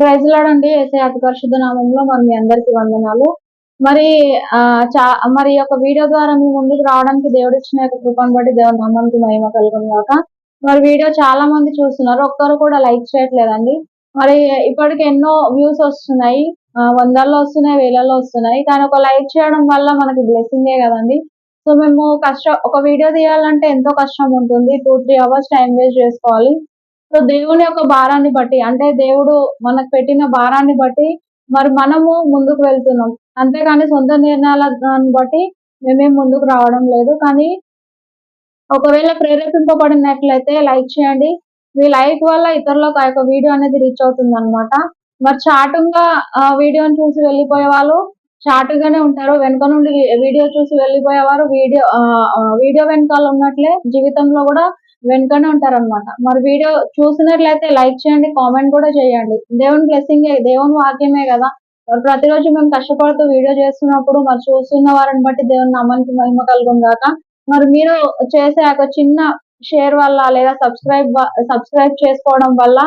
Praise lord అండి. యేసయ్య అతి పరిశుద్ధ నామంలో మీ అందరికీ వందనాలు. మరి మరి ఈ యొక్క వీడియో ద్వారా మీ ముందుకు రావడానికి దేవుడిచ్చిన యొక్క కృపను బట్టి దేవుని నామానికి మహిమ కలుగును గాక. మరి వీడియో చాలా మంది చూస్తున్నారు. ఒక్కరు కూడా లైక్ చేయట్లేదండి. మరి ఇప్పటికి ఎన్నో వ్యూస్ వస్తున్నాయి. వందల్లో వస్తున్నాయి, వేలల్లో వస్తున్నాయి. కానీ ఒక లైక్ చేయడం వల్ల మనకి బ్లెస్సింగే గదండీ! సో మేము ఒక వీడియో తీయాలంటే ఎంతో కష్టం ఉంటుంది. 2, 3 అవర్స్ టైం వేస్ట్ జేసుకోవాలి. సో దేవుని యొక్క భారాన్ని బట్టి అంటే దేవుడు మనకు పెట్టిన భారాన్ని బట్టి మరి మనము ముందుకు వెళ్తున్నాం. అంతేగాని సొంత నిర్ణయాల దాన్ని బట్టి మేమేం ముందుకు రావడం లేదు. కానీ ఒకవేళ ప్రేరేపింపబడినట్లయితే లైక్ చేయండి. మీ లైక్ వల్ల ఇతరులకు ఆ యొక్క వీడియో అనేది రీచ్ అవుతుందన్నమాట. మరి చాటుగా వీడియోని చూసి వెళ్ళిపోయే వాళ్ళు చాటుగానే ఉంటారు. వెనక నుండి వీడియో చూసి వెళ్ళిపోయేవారు వీడియో వెనకాల ఉన్నట్లే జీవితంలో కూడా వెనుకనే ఉంటారనమాట. మరి వీడియో చూసినట్లయితే లైక్ చేయండి, కామెంట్ కూడా చేయండి. దేవుని బ్లెస్సింగే, దేవుని వాక్యమే కదా. మరి ప్రతిరోజు మేము కష్టపడుతూ వీడియో చేస్తున్నప్పుడు మరి చూస్తున్న వారిని బట్టి దేవుని నామానికి మహిమ కలుగుగాక. మరి మీరు చేసే ఒక చిన్న షేర్ వల్ల లేదా సబ్స్క్రైబ్ చేసుకోవడం వల్ల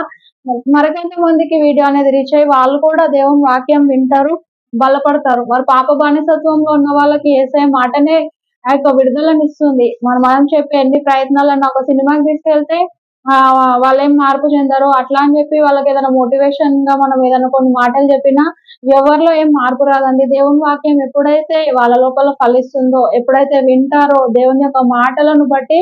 మరికొంత మందికి వీడియో అనేది రీచ్ అయ్యి వాళ్ళు కూడా దేవుని వాక్యం వింటారు, బలపడతారు. మరి పాప బానిసత్వంలో ఉన్న వాళ్ళకి యేసయ్య మాటనే ఆ యొక్క విడుదలనిస్తుంది. మనం చెప్పే ఎన్ని ప్రయత్నాలన్నా ఒక సినిమాకి తీసుకెళ్తే వాళ్ళేం మార్పు చెందరు. అట్లా అని చెప్పి వాళ్ళకి ఏదైనా మోటివేషన్ గా మనం ఏదైనా కొన్ని మాటలు చెప్పినా ఎవరిలో ఏం మార్పు రాదండి. దేవుని వాక్యం ఎప్పుడైతే వాళ్ళ లోపల ఫలిస్తుందో, ఎప్పుడైతే వింటారో దేవుని యొక్క మాటలను బట్టి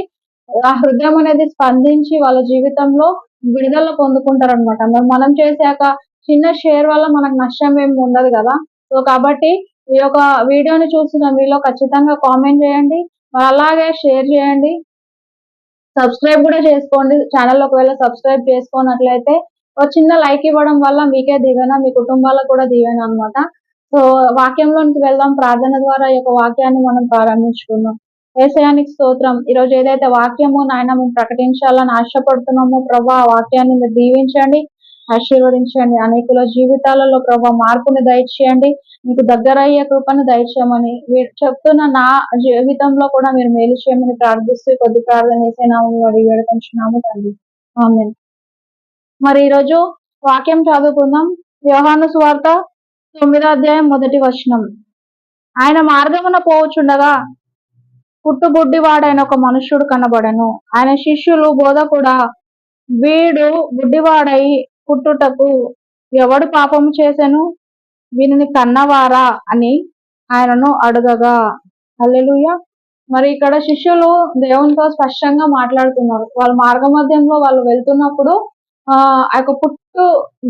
ఆ హృదయం అనేది స్పందించి వాళ్ళ జీవితంలో విడుదల పొందుకుంటారనమాట. మనం చేసాక చిన్న షేర్ వల్ల మనకు నష్టం ఏమి ఉండదు కదా. సో కాబట్టి ఈ యొక్క వీడియోని చూసిన మీలో ఖచ్చితంగా కామెంట్ చేయండి, అలాగే షేర్ చేయండి, సబ్స్క్రైబ్ కూడా చేసుకోండి. ఛానల్ ఒకవేళ సబ్స్క్రైబ్ చేసుకున్నట్లయితే ఒక చిన్న లైక్ ఇవ్వడం వల్ల మీకే దీవెన, మీ కుటుంబాలకు కూడా దీవెన అనమాట. సో వాక్యంలోనికి వెళ్దాం. ప్రార్థన ద్వారా ఈ యొక్క వాక్యాన్ని మనం ప్రారంభించుకుందాం. యేసయ్యానికి స్తోత్రం. ఈరోజు ఏదైతే వాక్యము నాయన మేము ప్రకటించాలని ఆశపడుతున్నామో ప్రభా ఆ వాక్యాన్ని మీరు దీవించండి, ఆశీర్వదించండి. అనేకుల జీవితాలలో ప్రభా మార్పుని దయచేయండి, మీకు దగ్గరయ్యే కృపను దయచేయమని చెప్తున్న నా జీవితంలో కూడా మీరు మేలు చేయమని ప్రార్థిస్తూ కొద్ది ప్రార్థన చేసేనామని అడిగి వేడుకొంచున్నాము తండ్రి. ఆమేన్. మరి ఈరోజు వాక్యం చదువుకుందాం. యోహాను సువార్త 9వ అధ్యాయం 1వ వచనం. ఆయన మార్గమున పోవుచుండగా పుట్టుగుడ్డివాడైన ఒక మనుష్యుడు కనబడెను. ఆయన శిష్యులు బోధకుడా, వీడు గుడ్డివాడై పుట్టుటకు ఎవడు పాపము చేసెను, వీనిని కన్నవారా అని ఆయనను అడగగా. హల్లెలూయా. మరి ఇక్కడ శిష్యులు దేవునితో స్పష్టంగా మాట్లాడుతున్నారు. వాళ్ళ మార్గ మధ్యంలో వాళ్ళు వెళ్తున్నప్పుడు ఆ యొక్క పుట్టు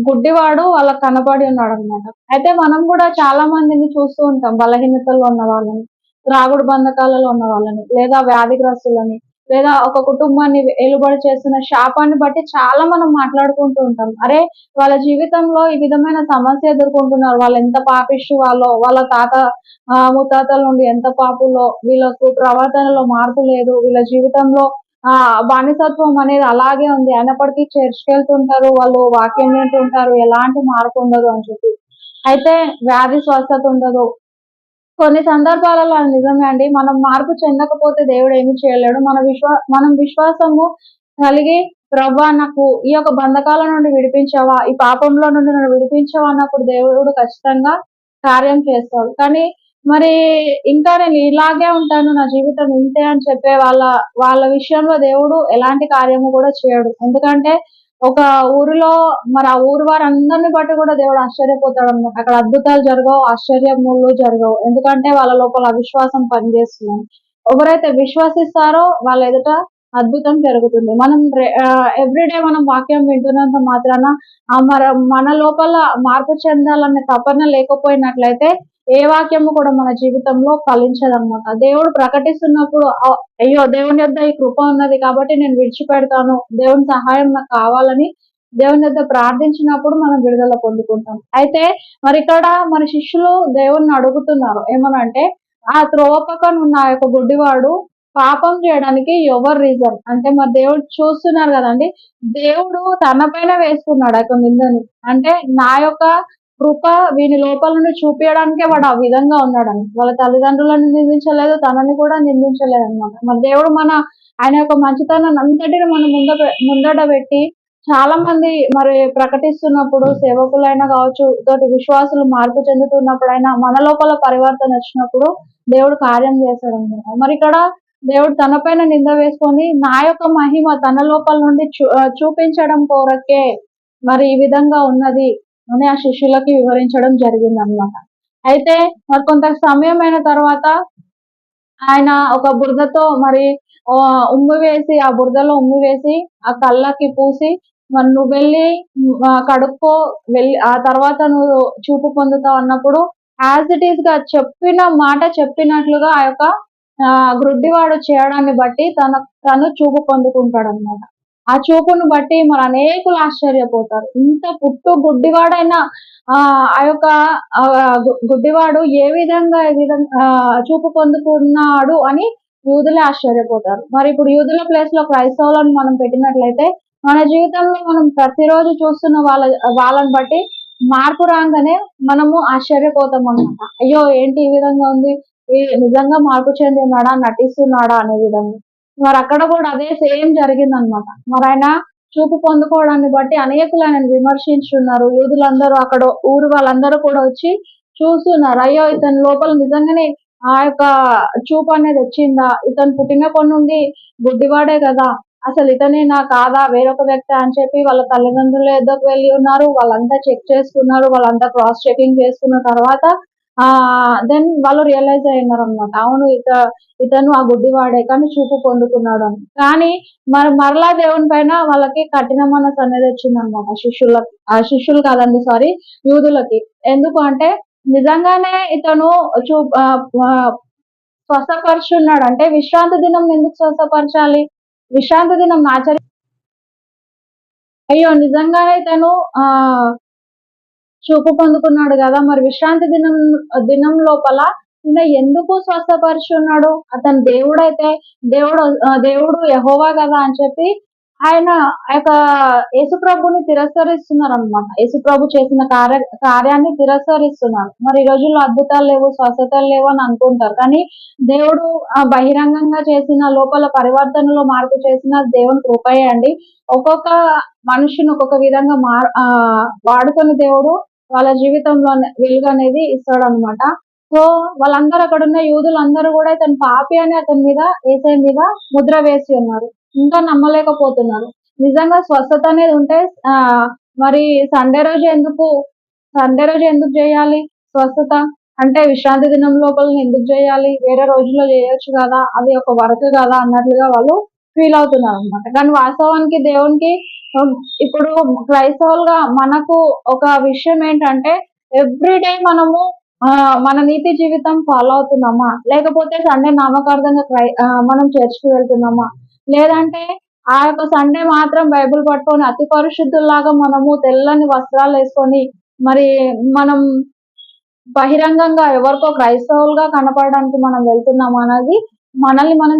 గుడ్డివాడు వాళ్ళకి కనబడి ఉన్నాడు అనమాట. అయితే మనం కూడా చాలా మందిని చూస్తూ ఉంటాం, బలహీనతల్లో ఉన్న వాళ్ళని, త్రాగుడు బంధకాలలో ఉన్న వాళ్ళని, లేదా వ్యాధిగ్రస్తులని, లేదా ఒక కుటుంబాన్ని ఏలుబడి చేస్తున్న శాపాన్ని బట్టి చాలా మనం మాట్లాడుకుంటూ ఉంటాం. అరే వాళ్ళ జీవితంలో ఈ విధమైన సమస్య ఎదుర్కొంటున్నారు, వాళ్ళు ఎంత పాపిష్టి వాళ్ళో, వాళ్ళ ముత్తాతల నుండి ఎంత పాపులో, వీళ్ళకు ప్రవర్తనలో మార్పు లేదు, వీళ్ళ జీవితంలో బానిసత్వం అనేది అలాగే ఉంది, అయినప్పటికీ చర్చ్కి వెళ్తుంటారు, వాళ్ళు వాక్యం వింటుంటారు, ఎలాంటి మార్పు ఉండదు అని చెప్పి. అయితే వ్యాధి స్వస్థత ఉండదు. కొన్ని సందర్భాలలో అది నిజమే అండి. మనం మార్పు చెందకపోతే దేవుడు ఏమి చేయలేడు. మనం విశ్వాసము కలిగి ప్రభా నాకు ఈ యొక్క బంధకాల నుండి విడిపించావా, ఈ పాపంలో నుండి నన్ను విడిపించావా అన్నప్పుడు దేవుడు ఖచ్చితంగా కార్యం చేస్తాడు. కానీ మరి ఇంకా నేను ఇలాగే ఉంటాను, నా జీవితం ఇంతే అని చెప్పే వాళ్ళ విషయంలో దేవుడు ఎలాంటి కార్యము కూడా చేయడు. ఎందుకంటే ఒక ఊరిలో మరి ఆ ఊరు వారందరిని బట్టి కూడా దేవుడు ఆశ్చర్యపోతాడు అన్నమాట. అక్కడ అద్భుతాలు జరగవు, ఆశ్చర్యములు జరగవు. ఎందుకంటే వాళ్ళ లోపల అవిశ్వాసం పనిచేస్తుంది. ఎవరైతే విశ్వసిస్తారో వాళ్ళ ఎదుట అద్భుతం జరుగుతుంది. మనం ఎవ్రీడే మనం వాక్యం వింటున్నంత మాత్రాన మన లోపల మార్పు చెందాలనే తపన లేకపోయినట్లయితే ఏ వాక్యము కూడా మన జీవితంలో ఫలించదన్నమాట. దేవుడు ప్రకటిస్తున్నప్పుడు అయ్యో దేవుని యొద్ద ఈ కృప ఉన్నది కాబట్టి నేను విడిచిపెడతాను, దేవుని సహాయం నాకు కావాలని దేవుని యొద్ద ప్రార్థించినప్పుడు మనం విడుదల పొందుకుంటాం. అయితే మరి ఇక్కడ మన శిష్యులు దేవుణ్ణి అడుగుతున్నారు ఏమనంటే, ఆ త్రోవ పక్కన ఉన్న ఆ యొక్క గుడ్డివాడు పాపం చేయడానికి ఎవరు రీజన్ అంటే, మరి దేవుడు చూస్తున్నారు కదండి, దేవుడు తన పైన వేసుకున్నాడు ఆ యొక్క నిందని. అంటే నా యొక్క కృప వీని లోపల నుండి చూపించడానికే వాడు ఆ విధంగా ఉన్నాడని. వాళ్ళ తల్లిదండ్రులను నిందించలేదు, తనని కూడా నిందించలేదు అనమాట. మరి దేవుడు ఆయన యొక్క మంచితనాన్ని అంతటిని మన ముందట పెట్టి చాలా మంది మరి ప్రకటిస్తున్నప్పుడు సేవకులైనా కావచ్చు, తోటి విశ్వాసులు మార్పు చెందుతున్నప్పుడైనా మన లోపల పరివర్తన వచ్చినప్పుడు దేవుడు కార్యం చేస్తాడనమాట. మరి ఇక్కడ దేవుడు తన పైన నింద వేసుకొని నా యొక్క మహిమ తన లోపల నుండి చూపించడం కోరకే మరి ఈ విధంగా ఉన్నది అని ఆ శిష్యులకి వివరించడం జరిగిందనమాట. అయితే మరి కొంత సమయం అయిన తర్వాత ఆయన ఒక బురదతో మరి ఉమ్మి వేసి ఆ బురదలో ఉమ్మి వేసి ఆ కళ్ళకి పూసి మరి నువ్వు వెళ్ళి కడుక్కో వెళ్ళి ఆ తర్వాత నువ్వు చూపు పొందుతావు అన్నప్పుడు యాజ్ ఇట్ ఈస్ గా చెప్పిన మాట చెప్పినట్లుగా ఆ యొక్క గ్రుడ్డివాడు చేయడాన్ని బట్టి తను చూపు పొందుకుంటాడు అనమాట. ఆ చూపును బట్టి మరి అనేకులు ఆశ్చర్యపోతారు. ఇంత పుట్టు గుడ్డివాడైనా ఆ యొక్క గుడ్డివాడు ఏ విధంగా చూపు పొందుకున్నాడు అని యూదులే ఆశ్చర్యపోతారు. మరి ఇప్పుడు యూదుల ప్లేస్ లో క్రైస్తవులను మనం పెట్టినట్లయితే మన జీవితంలో మనం ప్రతిరోజు చూస్తున్న వాళ్ళని బట్టి మార్పు రాగానే మనము ఆశ్చర్యపోతాం అనమాట. అయ్యో ఏంటి ఈ విధంగా ఉంది, నిజంగా మార్పు చెంది ఉన్నాడా, నటిస్తున్నాడా అనే విధంగా. మరి అక్కడ కూడా అదే సేమ్ జరిగిందనమాట. మరి ఆయన చూపు పొందుకోవడాన్ని బట్టి అనేకులు ఆయనను విమర్శించున్నారు. యూదులందరూ అక్కడ ఊరు వాళ్ళందరూ కూడా వచ్చి చూస్తున్నారు. అయ్యో ఇతని లోపల నిజంగానే ఆ యొక్క చూపు అనేది వచ్చిందా, ఇతను పుట్టినప్పటి నుండి గుడ్డివాడే కదా, అసలు ఇతనేనా కాదా వేరొక వ్యక్తి అని చెప్పి వాళ్ళ తల్లిదండ్రుల ఎద్దకు వెళ్ళి ఉన్నారు. వాళ్ళంతా చెక్ చేసుకున్నారు. వాళ్ళంతా క్రాస్ చెకింగ్ చేసుకున్న తర్వాత దెన్ వాళ్ళు రియలైజ్ అయినారు అనమాట. అవును ఇతను ఆ గుడ్డివాడే కానీ చూపు పొందుకున్నాడు అని. కానీ మరలా దేవుని పైన వాళ్ళకి కఠిన మనసు అనేది వచ్చిందనమాట. శిష్యులు కాదండి, సారీ, యూదులకి. ఎందుకు అంటే నిజంగానే ఇతను స్వస్థపరుచున్నాడు అంటే విశ్రాంతి దినం ఎందుకు స్వస్థపరచాలి, విశ్రాంతి దినం అయ్యో నిజంగానే తను చూపు పొందుకున్నాడు కదా, మరి విశ్రాంతి దినం లోపల ఈయన ఎందుకు స్వస్థపరుచున్నాడు, అతను దేవుడైతే దేవుడు యెహోవా కదా అని చెప్పి ఆయన యొక్క యేసుప్రభుని తిరస్కరిస్తున్నారు అనమాట. యేసుప్రభు చేసిన కార్యాన్ని తిరస్కరిస్తున్నారు. మరి ఈ రోజుల్లో అద్భుతాలు లేవు, స్వస్థతలు లేవు అని అనుకుంటారు. కానీ దేవుడు బహిరంగంగా చేసిన లోపల పరివర్తనలో మార్పు చేసిన దేవుని కృపయే అండి. ఒక్కొక్క మనుషుని ఒక్కొక్క విధంగా వాడుకొని దేవుడు వాళ్ళ జీవితంలో వెలుగు అనేది ఇస్తాడనమాట. సో వాళ్ళందరూ అక్కడున్న యూదులందరూ కూడా ఇతను పాపి అని అతని మీద యేసయ్య మీద ముద్ర వేసి ఉన్నారు. ఇంకా నమ్మలేకపోతున్నారు. నిజంగా స్వస్థత అనేది ఉంటే మరి సండే రోజు ఎందుకు చేయాలి స్వస్థత, అంటే విశ్రాంతి దినం లోపల ఎందుకు చేయాలి, వేరే రోజుల్లో చేయొచ్చు కదా, అది ఒక వర్క్ కదా అన్నట్లుగా వాళ్ళు ఫీల్ అవుతున్నారు అనమాట. కానీ వాస్తవానికి దేవునికి ఇప్పుడు క్రైస్తవులుగా మనకు ఒక విషయం ఏంటంటే ఎవ్రీడే మనము మన నీతి జీవితం ఫాలో అవుతున్నామా, లేకపోతే సండే నామకార్థంగా మనం చర్చికి వెళ్తున్నామా, లేదంటే ఆ యొక్క సండే మాత్రం బైబిల్ పట్టుకొని అతి పరిశుద్ధుల్లాగా మనము తెల్లని వస్త్రాలు వేసుకొని మరి మనం బహిరంగంగా ఎవరికో క్రైస్తవులుగా కనపడడానికి మనం వెళ్తున్నామా అనేది మనల్ని మనం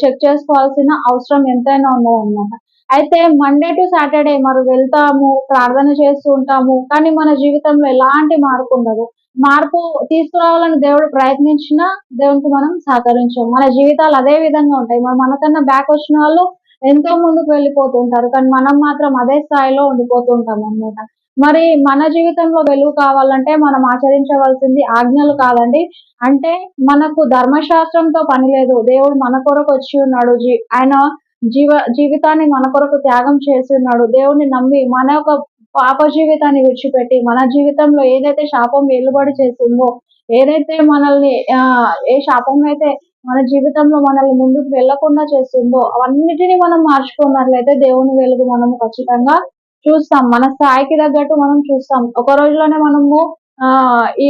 చెక్ చేసుకోవాల్సిన అవసరం ఎంతైనా ఉన్నదన్నమాట. అయితే మండే టు సాటర్డే మరి వెళ్తాము, ప్రార్థన చేస్తూ ఉంటాము, కానీ మన జీవితంలో ఎలాంటి మార్పు ఉండదు. మార్పు తీసుకురావాలని దేవుడు ప్రయత్నించినా దేవునికి మనం సహకరించాం. మన జీవితాలు అదే విధంగా ఉంటాయి. మరి మనకన్నా బ్యాక్ వచ్చిన వాళ్ళు ఎంతో ముందుకు వెళ్ళిపోతుంటారు. కానీ మనం మాత్రం అదే స్థాయిలో ఉండిపోతూ ఉంటాం అన్నమాట. మరి మన జీవితంలో వెలుగు కావాలంటే మనం ఆచరించవలసింది ఆజ్ఞలు కాదండి. అంటే మనకు ధర్మశాస్త్రంతో పని లేదు. దేవుడు మన కొరకు వచ్చి ఉన్నాడు. ఆయన జీవితాన్ని మన కొరకు త్యాగం చేసి ఉన్నాడు. దేవుణ్ణి నమ్మి మన యొక్క పాప జీవితాన్ని విడిచిపెట్టి మన జీవితంలో ఏదైతే శాపం వెలుబడి చేసిందో, ఏదైతే మనల్ని ఏ శాపం అయితే మన జీవితంలో మనల్ని ముందుకు వెళ్లకుండా చేస్తుందో అవన్నిటిని మనం మార్చుకున్నట్లయితే దేవుని వెలుగు మనము ఖచ్చితంగా చూస్తాం. మన స్థాయికి తగ్గట్టు మనం చూస్తాం. ఒక రోజులోనే మనము ఈ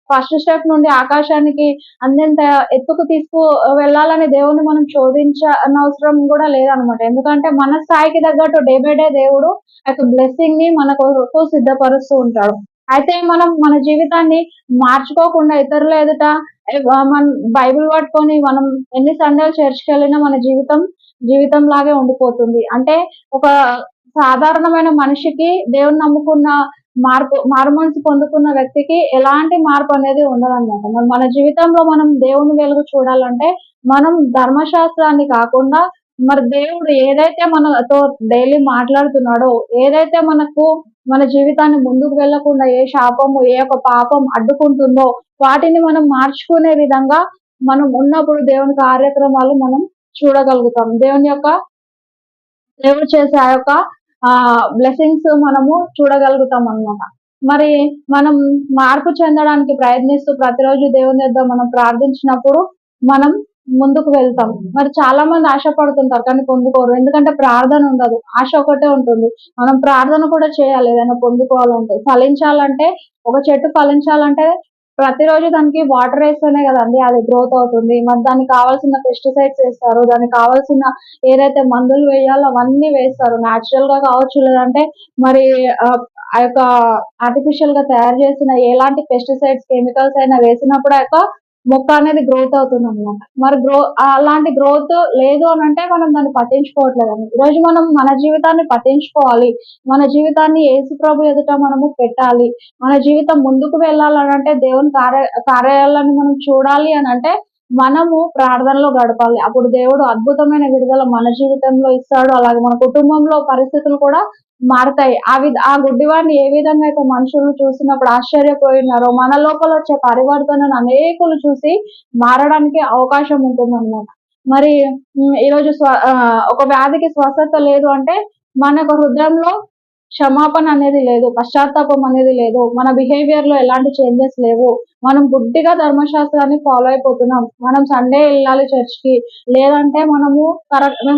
ఫస్ట్ స్టెప్ నుండి ఆకాశానికి అందంత ఎత్తుకు వెళ్ళాలని దేవుని మనం శోధించనవసరం కూడా లేదనమాట. ఎందుకంటే మన స్థాయికి తగ్గట్టు డే బై డే దేవుడు యొక్క బ్లెస్సింగ్ ని మన కొరకు సిద్ధపరుస్తూ ఉంటాడు. అయితే మనం మన జీవితాన్ని మార్చుకోకుండా ఇతరుల ఎదుట మన బైబిల్ పట్టుకొని మనం ఎన్ని సండేలు చర్చికి వెళ్ళినా మన జీవితం లాగే ఉండిపోతుంది. అంటే ఒక సాధారణమైన మనిషికి దేవుని నమ్ముకున్న మారు మనసు పొందుకున్న వ్యక్తికి ఎలాంటి మార్పు అనేది ఉండదన్నమాట. మన జీవితంలో మనం దేవుని వెలుగు చూడాలంటే మనం ధర్మశాస్త్రాన్ని కాకుండా మరి దేవుడు ఏదైతే మనతో డైలీ మాట్లాడుతున్నాడో, ఏదైతే మనకు మన జీవితాన్ని ముందుకు వెళ్ళకుండా ఏ శాపము, ఏ యొక్క పాపం అడ్డుకుంటుందో వాటిని మనం మార్చుకునే విధంగా మనం ఉన్నప్పుడు దేవుని కార్యక్రమాలు మనం చూడగలుగుతాం. దేవుడు చేసే ఆ యొక్క బ్లెస్సింగ్స్ మనము చూడగలుగుతాం అన్నమాట. మరి మనం మార్పు చెందడానికి ప్రయత్నిస్తూ ప్రతిరోజు దేవుని యొద్ద మనం ప్రార్థించినప్పుడు మనం ముందుకు వెళ్తాం. మరి చాలా మంది ఆశపడుతుంటారు కానీ పొందుకోరు. ఎందుకంటే ప్రార్థన ఉండదు. ఆశ ఒకటే ఉంటుంది. మనం ప్రార్థన కూడా చేయాలి ఏదైనా పొందుకోవాలంటే. ఫలించాలంటే, ఒక చెట్టు ఫలించాలంటే ప్రతిరోజు దానికి వాటర్ వేస్తేనే కదండి అది గ్రోత్ అవుతుంది. మరి దానికి కావాల్సిన పెస్టిసైడ్స్ వేస్తారు. దానికి కావాల్సిన ఏదైతే మందులు వేయాలో అవన్నీ వేస్తారు. న్యాచురల్ గా కావచ్చు, లేదంటే మరి ఆ యొక్క ఆర్టిఫిషియల్ గా తయారు చేసిన ఎలాంటి పెస్టిసైడ్స్, కెమికల్స్ అయినా వేసినప్పుడు ఆ యొక్క మొక్క అనేది గ్రోత్ అవుతుంది అనమాట. మరి అలాంటి గ్రోత్ లేదు అని అంటే మనం దాన్ని పట్టించుకోవట్లేదండి. ఈరోజు మనం మన జీవితాన్ని పట్టించుకోవాలి. మన జీవితాన్ని యేసు ప్రభు ఎదుట మనము పెట్టాలి. మన జీవితం ముందుకు వెళ్ళాలని అంటే దేవుని కార్యాలను మనం చూడాలి అని అంటే మనము ప్రార్థనలో గడపాలి. అప్పుడు దేవుడు అద్భుతమైన విడుదల మన జీవితంలో ఇస్తాడు. అలాగే మన కుటుంబంలో పరిస్థితులు కూడా మారతాయి. ఆ గుడ్డివాడిని ఏ విధంగా అయితే మనుషులు చూసినప్పుడు ఆశ్చర్యపోయినారో, మన లోపల వచ్చే పరివర్తనను అనేకులు చూసి మారడానికి అవకాశం ఉంటుందన్నమాట. మరి ఈరోజు ఒక వ్యాధికి స్వస్థత లేదు అంటే మనకు హృదయంలో క్షమాపణ అనేది లేదు, పశ్చాత్తాపం అనేది లేదు, మన బిహేవియర్ లో ఎలాంటి చేంజెస్ లేవు. మనం గుడ్డిగా ధర్మశాస్త్రాన్ని ఫాలో అయిపోతున్నాం. మనం సండే వెళ్ళాలి చర్చ్ కి, లేదంటే మేము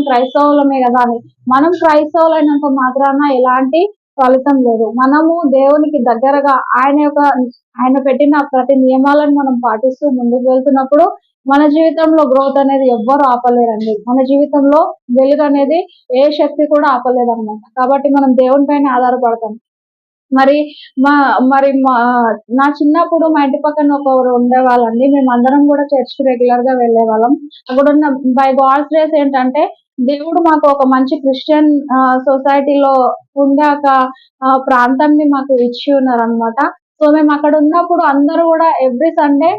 క్రైస్తవులమే కదా అని. మనం క్రైస్తవులైనంత మాత్రాన ఎలాంటి ఫలితం లేదు. మనము దేవునికి దగ్గరగా ఆయన పెట్టిన ప్రతి నియమాలను మనం పాటిస్తూ ముందుకు వెళ్తున్నప్పుడు మన జీవితంలో గ్రోత్ అనేది ఎవ్వరు ఆపలేరండి. మన జీవితంలో వెలుగు అనేది ఏ శక్తి కూడా ఆపలేదన్నమాట. కాబట్టి మనం దేవుని పైన ఆధారపడతాం. మరి నా చిన్నప్పుడు మా ఇంటి పక్కన ఒకరు ఉండేవాళ్ళండి. మేమందరం కూడా చర్చ్ కి రెగ్యులర్ గా వెళ్ళేవాళ్ళం. అక్కడున్న బై గాడ్స్ గ్రేస్ ఏంటంటే దేవుడు మాకు ఒక మంచి క్రిస్టియన్ సొసైటీలో ఉండే ఒక ప్రాంతాన్ని మాకు ఇచ్చి ఉన్నారనమాట. సో మేము అక్కడ ఉన్నప్పుడు అందరూ కూడా ఎవ్రీ సండే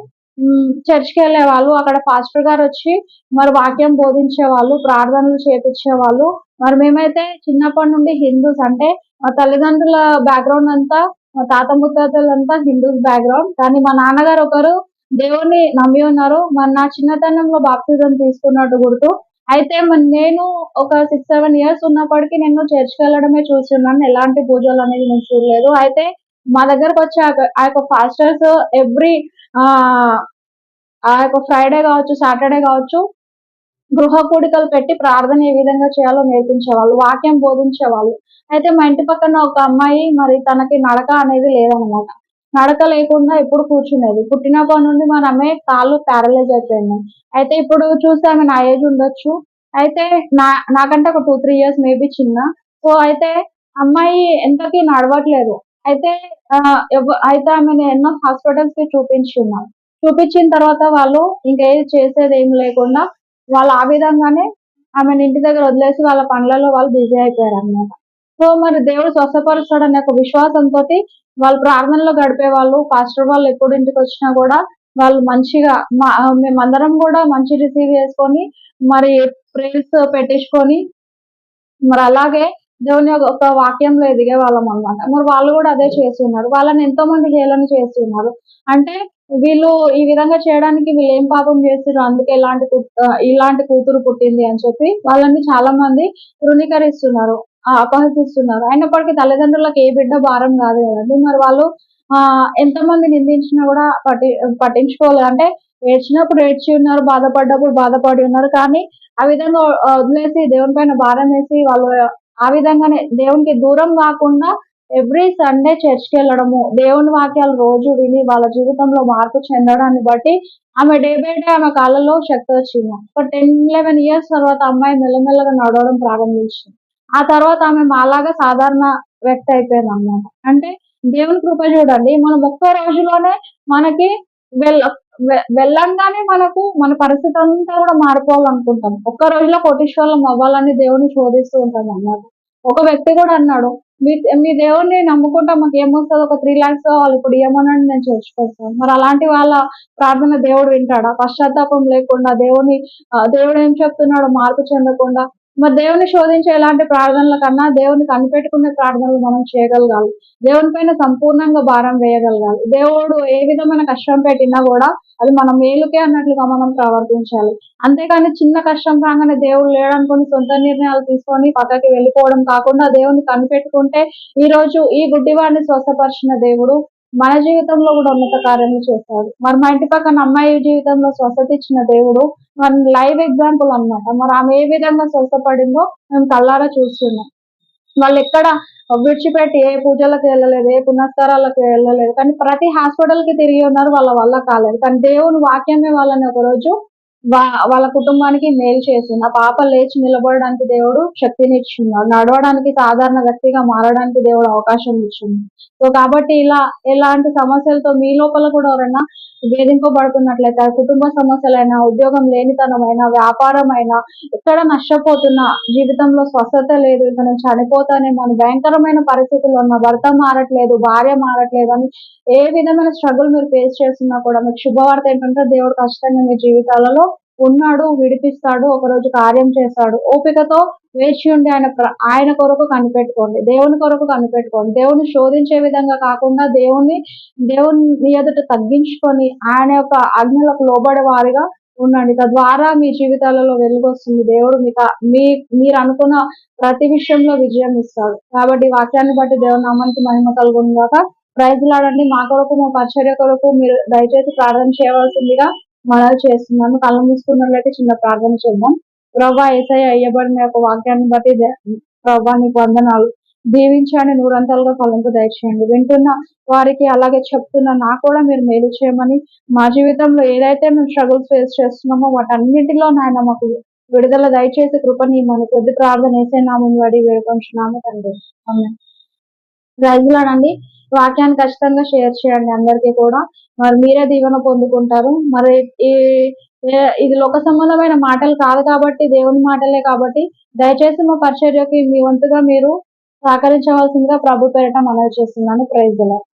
చర్చ్‌కి వెళ్ళేవాళ్ళు. అక్కడ పాస్టర్ గారు వచ్చి మరి వాక్యం బోధించేవాళ్ళు, ప్రార్థనలు చేపించేవాళ్ళు. మరి మేమైతే చిన్నప్పటి నుండి హిందూస్, అంటే మా తల్లిదండ్రుల బ్యాక్గ్రౌండ్ అంతా, మా తాత ముత్తాతలంతా హిందూస్ బ్యాక్గ్రౌండ్. కానీ మా నాన్నగారు ఒకరు దేవుణ్ణి నమ్మి ఉన్నారు. మరి నా చిన్నతనంలో బాప్తిజం తీసుకున్నట్టు గుర్తు. అయితే మరి నేను ఒక 6, 7 ఇయర్స్ ఉన్నప్పటికీ నేను చర్చ్‌కి వెళ్ళడమే చూస్తున్నాను. ఎలాంటి పూజలు అనేది నేను చూడలేదు. అయితే మా దగ్గరకు వచ్చే ఆ యొక్క పాస్టర్స్ ఎవ్రీ ఆ యొక్క ఫ్రైడే కావచ్చు, సాటర్డే కావచ్చు, గృహ కూడికలు పెట్టి ప్రార్థన ఏ విధంగా చేయాలో నేర్పించేవాళ్ళు, వాక్యం బోధించేవాళ్ళు. అయితే మా ఇంటి పక్కన ఒక అమ్మాయి, మరి తనకి నడక అనేది లేదనమాట. నడక లేకుండా ఎప్పుడు కూర్చునేది. పుట్టినప్పటి నుండి మన అమ్మాయి కాళ్ళు ప్యారలైజ్ అయిపోయినాయి. అయితే ఇప్పుడు చూస్తే ఆమె నా ఏజ్ ఉండొచ్చు. అయితే నాకంటే ఒక 2, 3 ఇయర్స్ మేబీ చిన్న. సో అయితే అమ్మాయి ఎంతకీ నడవట్లేదు. అయితే అయితే ఆమెను ఎన్నో హాస్పిటల్స్ కి చూపించున్నాం. చూపించిన తర్వాత వాళ్ళు ఇంకేది చేసేది ఏం లేకుండా వాళ్ళు ఆ విధంగానే ఆమెను ఇంటి దగ్గర వదిలేసి వాళ్ళ పనులలో వాళ్ళు బిజీ అయిపోయారన్నమాట. సో మరి దేవుడు స్వస్థపరుస్తాడనే ఒక విశ్వాసంతోటి వాళ్ళు ప్రార్థనలో గడిపేవాళ్ళు. పాస్టర్ వాళ్ళు ఎప్పుడు ఇంటికి వచ్చినా కూడా వాళ్ళు మంచిగా మేమందరం కూడా మంచి రిసీవ్ చేసుకొని మరి ప్రేయర్స్ పెట్టించుకొని మరి అలాగే దేవుని యొక్క వాక్యంలో ఎదిగే వాళ్ళం అన్నమాట. మరి వాళ్ళు కూడా అదే చేస్తున్నారు. వాళ్ళని ఎంతో మంది హేళన చేస్తున్నారు. అంటే వీళ్ళు ఈ విధంగా చేయడానికి వీళ్ళు ఏం పాపం చేస్తున్నారు, అందుకే ఇలాంటి కూతురు పుట్టింది అని చెప్పి వాళ్ళని చాలా మంది తృణీకరిస్తున్నారు, అపహసిస్తున్నారు. అయినప్పటికీ తల్లిదండ్రులకు ఏ బిడ్డ భారం కాదు కదండి. మరి వాళ్ళు ఎంతమంది నిందించినా కూడా పట్టించుకోలేదు. అంటే ఏడ్చినప్పుడు ఏడ్చి ఉన్నారు, బాధపడ్డప్పుడు బాధపడి ఉన్నారు. కానీ ఆ విధంగా వదిలేసి దేవుని పైన భారం వేసి వాళ్ళు ఆ విధంగానే దేవునికి దూరం కాకుండా ఎవ్రీ సండే చర్చ్‌కి వెళ్ళడము, దేవుని వాక్యాలు రోజు విని వాళ్ళ జీవితంలో మార్పు చెందడాన్ని బట్టి ఆమె డే బై డే ఆమె కాళ్ళలో శక్తి వచ్చింది. ఒక 10, 11 ఇయర్స్ తర్వాత అమ్మాయి మెల్లమెల్లగా నడవడం ప్రారంభించింది. ఆ తర్వాత ఆమె మాలాగా సాధారణ వ్యక్తి అయిపోయిందన్నమాట. అంటే దేవుని కృప చూడండి. మనం ఒక్క రోజులోనే మనకి వెళ్ళంగానే మన పరిస్థితి అంతా కూడా మారిపోవాలనుకుంటాం. ఒక్క రోజులో కోటీశ్వరులం అవ్వాలని దేవుడిని శోధిస్తూ ఉంటాం అన్నమాట. ఒక వ్యక్తి కూడా అన్నాడు, మీ మీ దేవుడిని నమ్ముకుంటే మాకేమొస్తది? ఒక 3,00,000 కావాలి. ఇప్పుడు ఇయ్యమనండి నేను చర్చ్‌కొస్తాను. మరి అలాంటి వాళ్ళ ప్రార్థన దేవుడు వింటాడా? పశ్చాత్తాపం లేకుండా దేవుడు ఏం చెప్తున్నాడో మార్పు చెందకుండా మరి దేవుని శోధించే ఎలాంటి ప్రార్థనల కన్నా దేవుని కనిపెట్టుకునే ప్రార్థనలు మనం చేయగలగాలి. దేవుని పైన సంపూర్ణంగా భారం వేయగలగాలి. దేవుడు ఏ విధమైన కష్టం పెట్టినా గూడా అది మన మేలుకే అన్నట్లుగా మనం ప్రవర్తించాలి. అంతేగాని చిన్న కష్టం రాగానే దేవుడు లేడనుకోని సొంత నిర్ణయాలు తీసుకొని పక్కకి వెళ్ళిపోవడం కాకుండా దేవుని కనిపెట్టుకుంటే ఈరోజు ఈ గుడ్డివాడిని స్వస్థపరిచిన దేవుడు మన జీవితంలో కూడా ఉన్నత కార్యాలు చేస్తాడు. మరి మా ఇంటి పక్కన అమ్మాయి జీవితంలో స్వస్థత ఇచ్చిన దేవుడు మరి లైవ్ ఎగ్జాంపుల్ అన్నమాట. మరి ఆమె ఏ విధంగా స్వస్థపడిందో మేము కళ్ళారా చూస్తున్నాం. వాళ్ళెక్కడ విడిచిపెట్టి ఏ పూజలకు వెళ్ళలేదు, ఏ పునస్కారాలకు వెళ్ళలేదు. కానీ ప్రతి హాస్పిటల్‌కి తిరిగి ఉన్నారు. వాళ్ళ వల్ల కాలేదు. కానీ దేవుని వాక్యమే వాళ్ళని ఒకరోజు వాళ్ళ కుటుంబానికి మేలు చేసింది. ఆ పాప లేచి నిలబడడానికి దేవుడు శక్తినిచ్చున్నాడు. నడవడానికి సాధారణ వ్యక్తిగా మారడానికి దేవుడు అవకాశం ఇచ్చిండు. సో కాబట్టి ఇలాంటి సమస్యలతో మీ లోపల కూడా ఎవరైనా వేధింపబడుతున్నట్లయితే అది కుటుంబ సమస్యలైనా, ఉద్యోగం లేనితనమైనా, వ్యాపారమైనా, ఎక్కడ నష్టపోతున్నా, జీవితంలో స్వస్థత లేదు, ఇంక నేను చనిపోతానేమో అని భయంకరమైన పరిస్థితుల్లో ఉన్న భర్త మారట్లేదు, భార్య మారట్లేదు అని ఏ విధమైన స్ట్రగుల్ మీరు ఫేస్ చేస్తున్నా కూడా మీకు శుభవార్త ఏంటంటే దేవుడు ఖచ్చితంగా మీ జీవితాలలో ఉన్నాడు, విడిపిస్తాడు, ఒకరోజు కార్యం చేస్తాడు. ఓపికతో వేచి ఉండి ఆయన కొరకు కనిపెట్టుకోండి. దేవుని కొరకు కనిపెట్టుకోండి. దేవుని శోధించే విధంగా కాకుండా దేవుని ఎదుట తగ్గించుకొని ఆయన యొక్క ఆజ్ఞలకు లోబడే వారిగా ఉండండి. తద్వారా మీ జీవితాలలో వెలుగొస్తుంది. దేవుడు మీరు అనుకున్న ప్రతి విషయంలో విజయం ఇస్తాడు. కాబట్టి ఈ వాక్యాన్ని బట్టి దేవుని నామానికి మహిమ కలుగును గాక. Praise Lord. మా కొరకు మా పరిచర్య కొరకు మీరు దయచేసి ప్రార్థన చేయవలసిందిగా మనవి చేస్తున్నాను. కళ్ళు మూసుకున్నట్లయితే చిన్న ప్రార్థన చేద్దాం. ప్రభా యేసయ్య ఇయ్యబడిన యొక్క వాక్యాన్ని బట్టి ప్రభా నీకు వందనాలు. దీవించండి, నూరంతలుగా ఫలింపు దయచేయండి. వింటున్న వారికి అలాగే చెప్తున్న నాకు కూడా మీరు మేలు చేయమని, మా జీవితంలో ఏదైతే మేము స్ట్రగుల్స్ ఫేస్ చేస్తున్నామో వాటన్నిటిలో నాయన మాకు విడుదల దయచేసి కృపనీయమని కొద్ది ప్రార్థన యేసయ్య నామమున అడిగి వేడుకొంచున్నాము తండ్రి. ఆమేన్. ప్రైజ్ లార్డ్ అండి. వాక్యాన్ని ఖచ్చితంగా షేర్ చేయండి అందరికీ కూడా. మరి మీరే దీవెన పొందుకుంటారు. మరి ఈ ఇది లోక సంబంధమైన మాటలు కాదు కాబట్టి, దేవుని మాటలే కాబట్టి దయచేసి మా పరిచర్యకి మీ వంతుగా మీరు సహకరించవలసిందిగా ప్రభు పేరిట మనవి చేస్తున్నాను. Praise the lord.